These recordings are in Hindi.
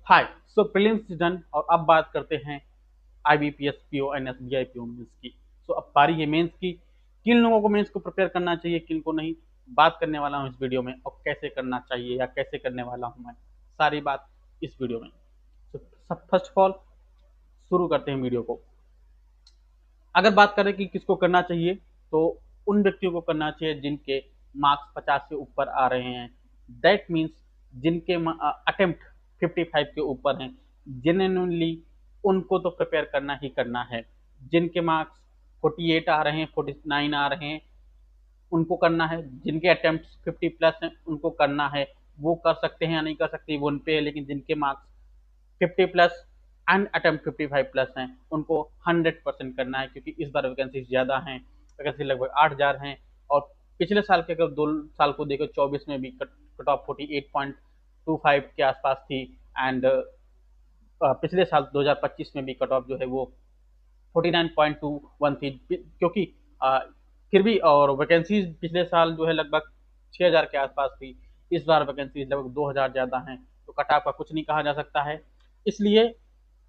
हाय। सो प्रीलिम्स डन और अब बात करते हैं IBPS PO and SBI PO mains की। सो अब बारी है मेंस की। किन लोगों को मेंस को प्रिपेयर करना चाहिए, किन को नहीं, बात करने वाला हूँ इस वीडियो में। और कैसे करना चाहिए या कैसे करने वाला हूँ मैं, सारी बात इस वीडियो में। तो सब फर्स्ट ऑफ ऑल शुरू करते हैं वीडियो को। अगर बात करें कि किसको करना चाहिए, तो उन व्यक्तियों को करना चाहिए जिनके मार्क्स 50 से ऊपर आ रहे हैं। दैट मीन्स जिनके अटेम्प्ट 55 के ऊपर हैं, जेन्युइनली उनको तो प्रिपेयर करना ही करना है। जिनके मार्क्स 48 आ रहे हैं, 49 आ रहे हैं, उनको करना है। जिनके अटेम्प्ट 50 प्लस हैं उनको करना है। वो कर सकते हैं या नहीं कर सकते वो उन पे है, लेकिन जिनके marks 50 plus and attempt 55 plus हैं उनको 100% करना है, क्योंकि इस बार वैकेंसी ज़्यादा हैं। वैकेंसी लगभग 8,000 हैं। और पिछले साल के अगर 2 साल को देखो, 24 में भी कट ऑफ 48.25 के आसपास थी। एंड पिछले साल 2025 में भी कट ऑफ जो है वो 49.21 थी, क्योंकि फिर भी और वैकेंसी पिछले साल जो है लगभग 6,000 के आसपास थी। इस बार वैकेंसी लगभग 2,000 ज़्यादा हैं, तो कट ऑफ का कुछ नहीं कहा जा सकता है। इसलिए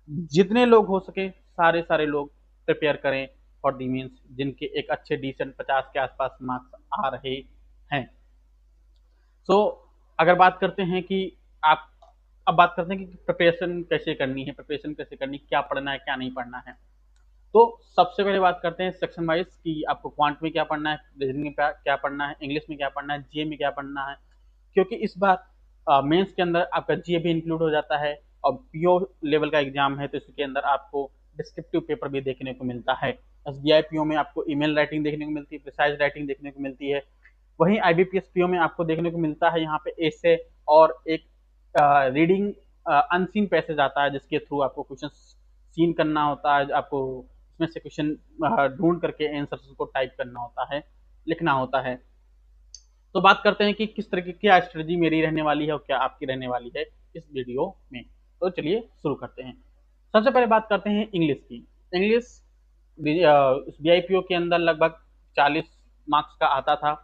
जितने लोग हो सके सारे सारे लोग प्रिपेयर करें फॉर दी मीन्स, जिनके एक अच्छे डिसेंट 50 के आसपास मार्क्स आ रहे हैं। सो अगर बात करते हैं कि आप अब बात करते हैं कि प्रिपरेशन कैसे करनी है, प्रिपरेशन कैसे करनी, क्या पढ़ना है क्या नहीं पढ़ना है। तो सबसे पहले बात करते हैं सेक्शन वाइज कि आपको क्वांट में क्या पढ़ना है, रीजनिंग में क्या पढ़ना है, इंग्लिश में क्या पढ़ना है, जीए में क्या पढ़ना है। क्योंकि इस बार मेंस के अंदर आपका जीए भी इंक्लूड हो जाता है और पीओ लेवल का एग्जाम है, तो इसके अंदर आपको डिस्क्रिप्टिव पेपर भी देखने को मिलता है। एसबीआई पीओ में आपको ईमेल राइटिंग देखने को मिलती है, प्रिसाइज राइटिंग देखने को मिलती है। वहीं आईबीपीएस पीओ में आपको देखने को मिलता है यहाँ पे एसे और एक रीडिंग अनसीन पैसेज आता है, जिसके थ्रू आपको क्वेश्चन सीन करना होता है। आपको उसमें से क्वेश्चन ढूंढ करके आंसर को टाइप करना होता है, लिखना होता है। तो बात करते हैं कि किस तरह की क्या स्ट्रेटजी मेरी रहने वाली है और क्या आपकी रहने वाली है इस वीडियो में। तो चलिए शुरू करते हैं। सबसे पहले बात करते हैं इंग्लिश की। इंग्लिश बीआईपीओ के अंदर लगभग 40 मार्क्स का आता था।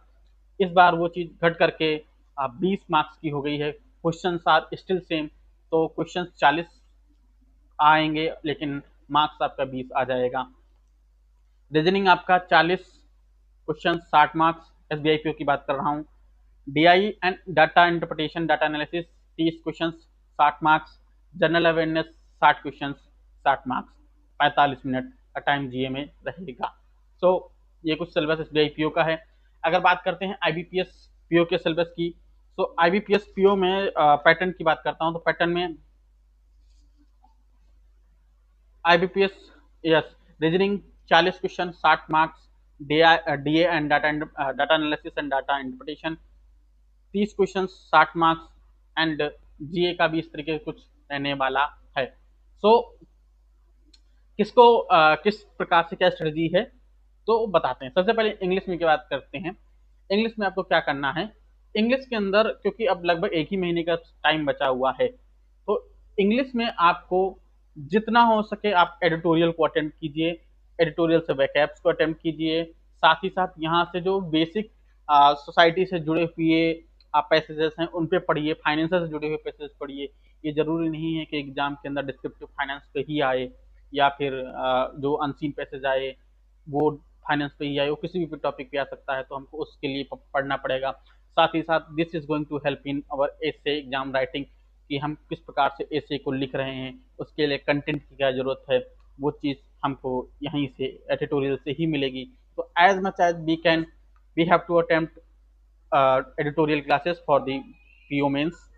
इस बार वो चीज़ घट करके 20 मार्क्स की हो गई है। क्वेश्चन आर स्टिल सेम, तो क्वेश्चन 40 आएंगे लेकिन मार्क्स आपका 20 आ जाएगा। रीजनिंग आपका 40 क्वेश्चन 60 मार्क्स, एसबीआईपीओ की बात कर रहा हूँ। DI and data interpretation data analysis 30 question 60 marks. General awareness 60 question 60 marks. 45 minute का टाइम जीए में रहेगा। सो ये कुछ सिलेबस एसबीआईपीओ का है। अगर बात करते हैं आईबीपीएस पीओ के सिलेबस की, तो आईबीपीएस पीओ में पैटर्न की बात करता हूँ, तो पैटर्न में IBPS yes, reasoning 40 question 60 marks. DA and data analysis and data interpretation 30 question 60 marks. And GA का भी इस तरीके से कुछ रहने वाला है। सो किसको किस प्रकार से क्या स्ट्रेटजी है तो बताते हैं। सबसे पहले इंग्लिश में क्या बात करते हैं। इंग्लिश में आपको क्या करना है, इंग्लिश के अंदर क्योंकि अब लगभग एक ही महीने का टाइम बचा हुआ है, तो इंग्लिश में आपको जितना हो सके आप एडिटोरियल को अटेम्प्ट कीजिए, एडिटोरियल से वैकैब्स को अटेम्प्ट कीजिए। साथ ही साथ यहाँ से जो बेसिक सोसाइटी से जुड़े हुए आप पैसेजेस हैं उन पे पढ़िए, फाइनेंस से जुड़े हुए पैसेज पढ़िए। ये जरूरी नहीं है कि एग्जाम के अंदर डिस्क्रिप्टिव फाइनेंस पे ही आए या फिर जो अनसीन पैसेज आए वो फाइनेंस पे ही आए, वो किसी भी टॉपिक पे आ सकता है, तो हमको उसके लिए पढ़ना पड़ेगा। साथ ही साथ this is going to help in our essay exam writing, कि हम किस प्रकार से एसे को लिख रहे हैं, उसके लिए कंटेंट की क्या जरूरत है, वो चीज़ हमको यहीं से एडिटोरियल से ही मिलेगी। तो as much as we can we have to attempt editorial classes for the PO mains.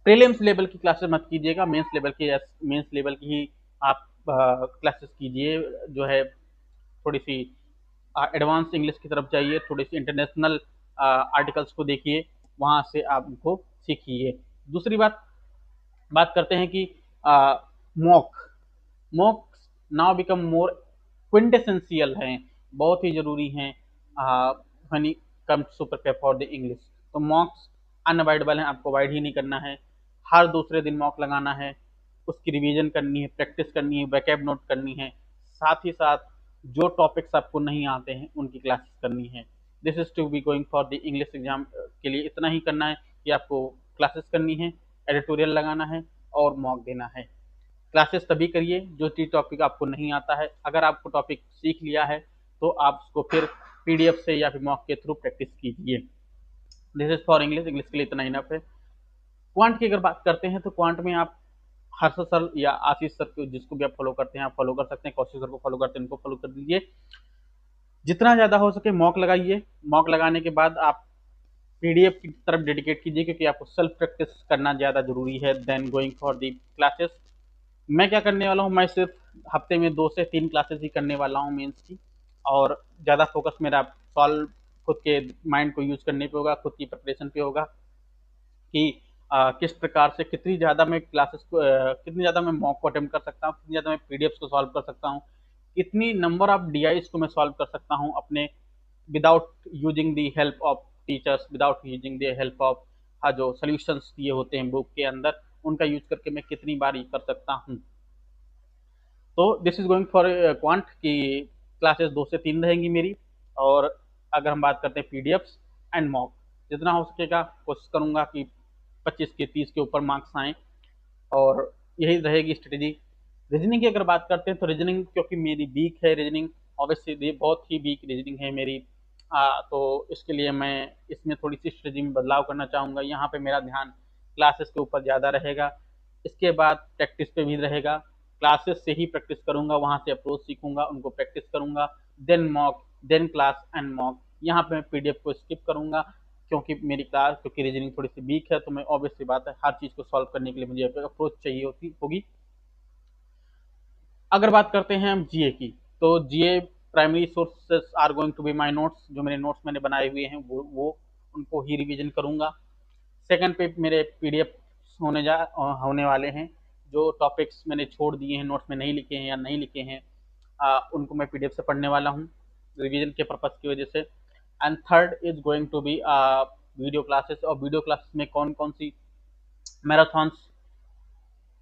Prelims level की क्लासेस मत कीजिएगा, मेंस लेवल की ही आप क्लासेस कीजिए। जो है थोड़ी सी एडवांस इंग्लिश की तरफ जाइए, थोड़ी सी इंटरनेशनल आर्टिकल्स को देखिए, वहाँ से आप उनको सीखिए। दूसरी बात बात करते हैं कि mock mock now become more quintessential हैं, बहुत ही जरूरी हैं when it comes to prepare for the English. तो मॉक्स अनअवॉइडेबल हैं, आपको अवॉइड ही नहीं करना है। हर दूसरे दिन मॉक लगाना है, उसकी रिवीजन करनी है, प्रैक्टिस करनी है, वैकेब नोट करनी है। साथ ही साथ जो टॉपिक्स आपको नहीं आते हैं उनकी क्लासेस करनी है। This is to be going for the English exam के लिए इतना ही करना है कि आपको क्लासेस करनी है, एडिटोरियल लगाना है और मॉक देना है। क्लासेस तभी करिए जो चीज टॉपिक आपको नहीं आता है। अगर आपको टॉपिक सीख लिया है तो आप उसको फिर पीडीएफ से या फिर मॉक के थ्रू प्रैक्टिस कीजिए। This is for English, English के लिए इतना इनफ है। क्वांट की अगर बात करते हैं तो क्वांट में आप हर्ष सर या आशीष सर को, जिसको भी आप फॉलो करते हैं आप फॉलो कर सकते हैं, कौशिक सर को फॉलो करते हैं उनको फॉलो कर दीजिए। जितना ज्यादा हो सके मॉक लगाइए। मॉक लगाने के बाद आप पीडीएफ की तरफ डेडिकेट कीजिए, क्योंकि आपको सेल्फ प्रैक्टिस करना ज़्यादा जरूरी है then going for the classes. मैं क्या करने वाला हूँ, मैं सिर्फ हफ्ते में 2 से 3 क्लासेस ही करने वाला हूँ मेंस की, और ज़्यादा फोकस मेरा सॉल्व खुद के माइंड को यूज करने पे होगा, खुद की प्रिपरेशन पे होगा कि किस प्रकार से कितनी ज़्यादा मैं क्लासेस को कितनी ज़्यादा मैं मॉक को अटेम्प्ट कर सकता हूँ, कितनी ज़्यादा मैं पीडीएफ को सॉल्व कर सकता हूँ, कितनी नंबर ऑफ डीआईस को मैं सॉल्व कर सकता हूँ अपने without using the help of teachers, without using the help of जो सोल्यूशंस दिए होते हैं बुक के अंदर, उनका यूज करके मैं कितनी बार ये कर सकता हूँ। तो this is going for quant की क्लासेस 2 से 3 रहेंगी मेरी। और अगर हम बात करते हैं पीडीएफ्स एंड मॉक, जितना हो सकेगा कोशिश करूंगा कि 25 के 30 के ऊपर मार्क्स आए, और यही रहेगी स्ट्रेटेजी। रीजनिंग की अगर बात करते हैं तो रीजनिंग क्योंकि मेरी वीक है, रीजनिंग ऑब्वियसली बहुत ही वीक रीजनिंग है मेरी, तो इसके लिए मैं इसमें थोड़ी सी स्ट्रेटेजी में बदलाव करना चाहूँगा। यहाँ पे मेरा ध्यान क्लासेस के ऊपर ज़्यादा रहेगा, इसके बाद प्रैक्टिस पे भी रहेगा। क्लासेस से ही प्रैक्टिस करूँगा, वहाँ से अप्रोच सीखूंगा, उनको प्रैक्टिस करूँगा, then mock, then class and mock. यहाँ पे मैं पीडीएफ को स्किप करूँगा क्योंकि मेरी क्लास, क्योंकि रीजनिंग थोड़ी सी वीक है, तो मैं ऑब्वियसली बात है हर चीज़ को सॉल्व करने के लिए मुझे अप्रोच चाहिए होगी। अगर बात करते हैं हम जीए की, तो GA primary sources are going to be my notes. जो मेरे नोट्स मैंने बनाए हुए हैं वो उनको ही रिवीजन करूंगा। सेकंड पे मेरे पीडीएफ होने वाले हैं। जो टॉपिक्स मैंने छोड़ दिए हैं, नोट्स में नहीं लिखे हैं या नहीं लिखे हैं, उनको मैं पीडीएफ से पढ़ने वाला हूँ रिवीजन के पर्पज की वजह से। And third is going to be video classes. और वीडियो क्लासेस में कौन कौन सी मैराथन्स,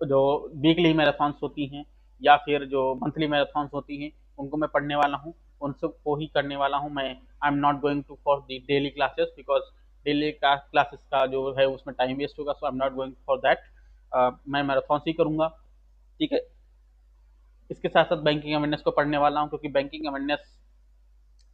जो वीकली मैराथन्स होती हैं या फिर जो मंथली मैराथन्स होती हैं, उनको मैं पढ़ने वाला हूँ, उन सब को ही करने वाला हूँ मैं। I am not going to for the daily classes, because daily classes का जो है उसमें टाइम वेस्ट होगा, so I am not going for that. मैं मैराथन्स ही करूँगा, ठीक है। इसके साथ साथ बैंकिंग अवेयरनेस को पढ़ने वाला हूँ, क्योंकि banking awareness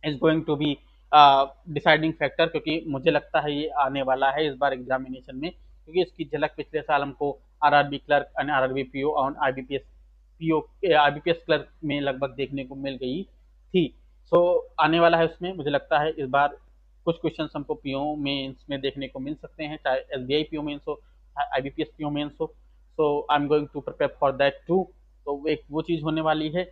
is going to be deciding factor, क्योंकि मुझे लगता है ये आने वाला है इस बार एग्जामिनेशन में, क्योंकि इसकी झलक पिछले साल हमको RRB clerk and RRB PO और आईबीपीएस क्लर्क में लगभग देखने को मिल गई थी। सो आने वाला है उसमें, मुझे लगता है इस बार कुछ क्वेश्चन हमको पीओ मेंस में देखने को मिल सकते हैं, चाहे एसबीआई पीओ मेंस हो, आईबीपीएस पीओ मेंस हो। So I am going to prepare for that too. तो एक वो चीज़ होने वाली है।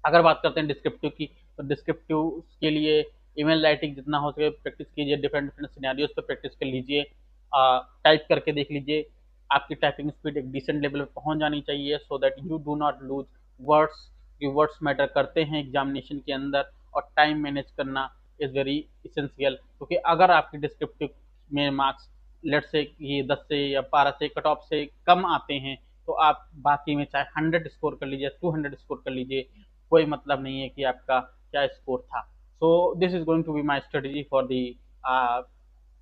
अगर बात करते हैं डिस्क्रिप्टिव की, तो डिस्क्रिप्टिव के लिए ईमेल राइटिंग जितना हो सके प्रैक्टिस कीजिए, डिफरेंट डिफरेंट सिनेरियोज पे प्रैक्टिस कर लीजिए, टाइप करके देख लीजिए। आपकी टाइपिंग स्पीड एक डिसेंट लेवल पे पहुंच जानी चाहिए, so that you do not lose words. की वर्ड्स मैटर करते हैं एग्जामिनेशन के अंदर, और टाइम मैनेज करना इज़ वेरी इसेंशियल, क्योंकि अगर आपकी डिस्क्रिप्टिव में मार्क्स लेट से ये 10 से या 12 से कट ऑफ से कम आते हैं, तो आप बाकी में चाहे 100 स्कोर कर लीजिए, 200 स्कोर कर लीजिए, कोई मतलब नहीं है कि आपका क्या स्कोर था। So this is going to be my strategy for the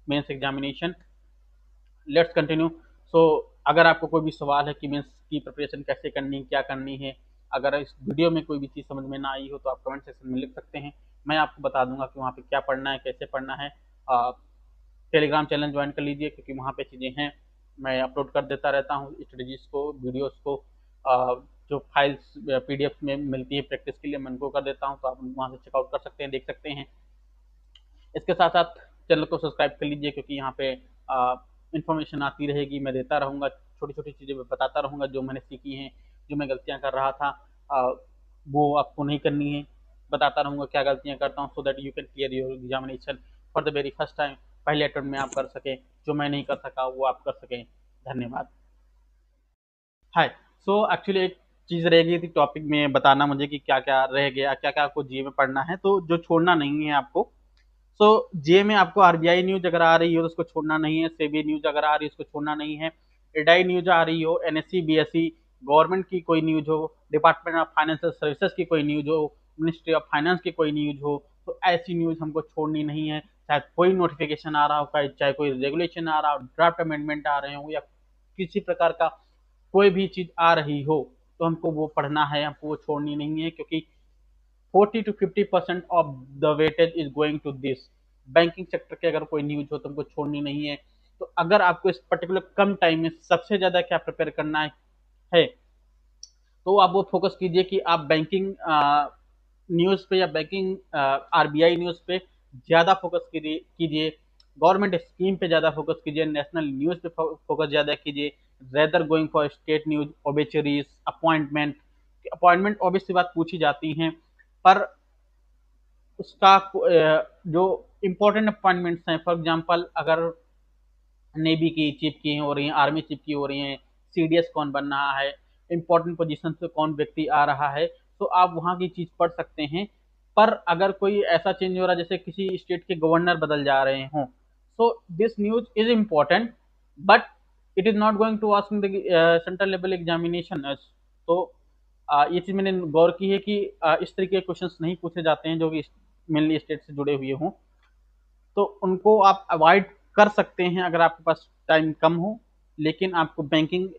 mains examination. Let's continue. So अगर आपको कोई भी सवाल है कि मेंस की प्रिपरेशन कैसे करनी, क्या करनी है, अगर इस वीडियो में कोई भी चीज़ समझ में ना आई हो तो आप कमेंट सेक्शन में लिख सकते हैं, मैं आपको बता दूंगा कि वहाँ पे क्या पढ़ना है, कैसे पढ़ना है। टेलीग्राम चैनल ज्वाइन कर लीजिए, क्योंकि वहाँ पे चीज़ें हैं, मैं अपलोड कर देता रहता हूँ स्ट्रेटजीज को, वीडियोस को, जो फाइल्स पीडीएफ में मिलती है प्रैक्टिस के लिए मैं उनको कर देता हूँ, तो आप वहाँ से चेकआउट कर सकते हैं, देख सकते हैं। इसके साथ साथ चैनल को सब्सक्राइब कर लीजिए, क्योंकि यहाँ पे इंफॉर्मेशन आती रहेगी, मैं देता रहूँगा, छोटी छोटी चीज़ें बताता रहूँगा जो मैंने सीखी हैं, जो मैं गलतियाँ कर रहा था वो आपको नहीं करनी है, बताता रहूँगा क्या गलतियाँ करता हूँ, so that you can clear your examination for the very first time. पहले अटेम्प्ट में आप कर सकें, जो मैं नहीं कर सका वो आप कर सकें। धन्यवाद। हाय। सो एक्चुअली एक चीज़ रह गई थी टॉपिक में बताना मुझे कि क्या क्या रह गया, क्या क्या आपको जीए में पढ़ना है, तो जो छोड़ना नहीं है आपको। सो जीए में आपको आरबीआई न्यूज अगर आ रही हो तो उसको छोड़ना नहीं है, सेबी न्यूज अगर आ रही है उसको छोड़ना नहीं है, एडाई न्यूज आ रही हो, एनएससी बीएससी गवर्नमेंट की कोई न्यूज हो, डिपार्टमेंट ऑफ फाइनेंशियल सर्विसेज की कोई न्यूज हो, मिनिस्ट्री ऑफ फाइनेंस की कोई न्यूज हो, तो ऐसी न्यूज हमको छोड़नी नहीं है। चाहे कोई नोटिफिकेशन आ रहा हो, चाहे कोई रेगुलेशन आ रहा हो, ड्राफ्ट अमेंडमेंट आ रहे हो, या किसी प्रकार का कोई भी चीज़ आ रही हो तो हमको वो पढ़ना है, हमको वो छोड़नी नहीं है, क्योंकि 40 to 50% of the weightage is going to this. Banking sector की अगर कोई न्यूज हो तो हमको छोड़नी नहीं है। तो अगर आपको इस पर्टिकुलर कम टाइम में सबसे ज़्यादा क्या प्रिपेयर करना है, तो आप वो फोकस कीजिए कि आप बैंकिंग न्यूज़ पे या बैंकिंग आरबीआई न्यूज़ पे ज़्यादा फोकस कीजिए, गवर्नमेंट स्कीम पे ज़्यादा फोकस कीजिए, नेशनल न्यूज़ पे फोकस ज़्यादा कीजिए, rather going for state news, obituaries, appointment. Appointment obviously बात पूछी जाती हैं, पर उसका जो इम्पोर्टेंट अपॉइंटमेंट्स हैं, फॉर एग्जांपल अगर नेवी की चीफ की हो रही हैं, आर्मी चीफ की हो रही हैं, सीडीएस कौन बन रहा है, इंपॉर्टेंट पोजीशन पे कौन व्यक्ति आ रहा है, तो आप वहाँ की चीज़ पढ़ सकते हैं। पर अगर कोई ऐसा चेंज हो रहा है जैसे किसी स्टेट के गवर्नर बदल जा रहे हों, so this news is important, but it is not going to ask in the central level examination. तो ये चीज़ मैंने गौर की है कि इस तरीके के क्वेश्चंस नहीं पूछे जाते हैं जो कि मेनली स्टेट से जुड़े हुए हों, तो उनको आप अवॉइड कर सकते हैं अगर आपके पास टाइम कम हो। लेकिन आपको बैंकिंग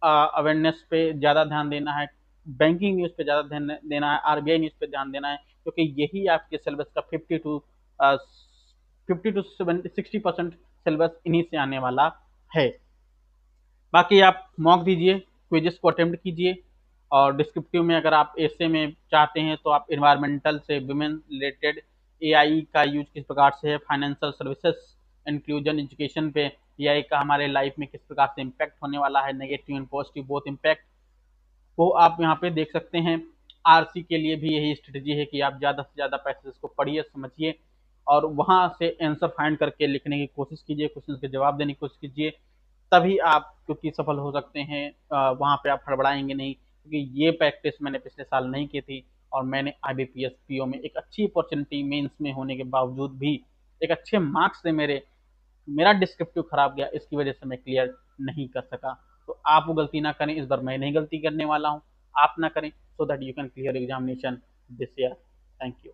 अवेयरनेस पे ज़्यादा ध्यान देना है, बैंकिंग न्यूज़ पे ज़्यादा ध्यान देना है, आरबीआई न्यूज़ पे ध्यान देना है, क्योंकि यही आपके सिलेबस का 50 to 60% सिलेबस इन्हीं से आने वाला है। बाकी आप मॉक दीजिए, क्विजेस को अटेम्प्ट कीजिए, और डिस्क्रिप्टिव में अगर आप ऐसे में चाहते हैं तो आप इन्वायरमेंटल से वुमेन रिलेटेड एआई का यूज किस प्रकार से है, फाइनेंशियल सर्विसेज, इंक्लूजन, एजुकेशन पे एआई का हमारे लाइफ में किस प्रकार से इम्पैक्ट होने वाला है, negative and positive both impact, वो आप यहाँ पे देख सकते हैं। आरसी के लिए भी यही स्ट्रेटजी है कि आप ज़्यादा से ज़्यादा पैसेज को पढ़िए, समझिए, और वहाँ से आंसर फाइंड करके लिखने की कोशिश कीजिए, क्वेश्चन के जवाब देने की कोशिश कीजिए, तभी आप क्योंकि सफल हो सकते हैं। वहाँ पे आप हड़बड़ाएंगे नहीं, क्योंकि ये प्रैक्टिस मैंने पिछले साल नहीं की थी, और मैंने आईबीपीएस पीओ में एक अच्छी अपॉर्चुनिटी मेंस में होने के बावजूद भी एक अच्छे मार्क्स से मेरा डिस्क्रिप्टिव खराब गया, इसकी वजह से मैं क्लियर नहीं कर सका। तो आप वो गलती ना करें, इस बार मैं नहीं गलती करने वाला हूँ, आप ना करें, so that you can clear examination this year. Thank you.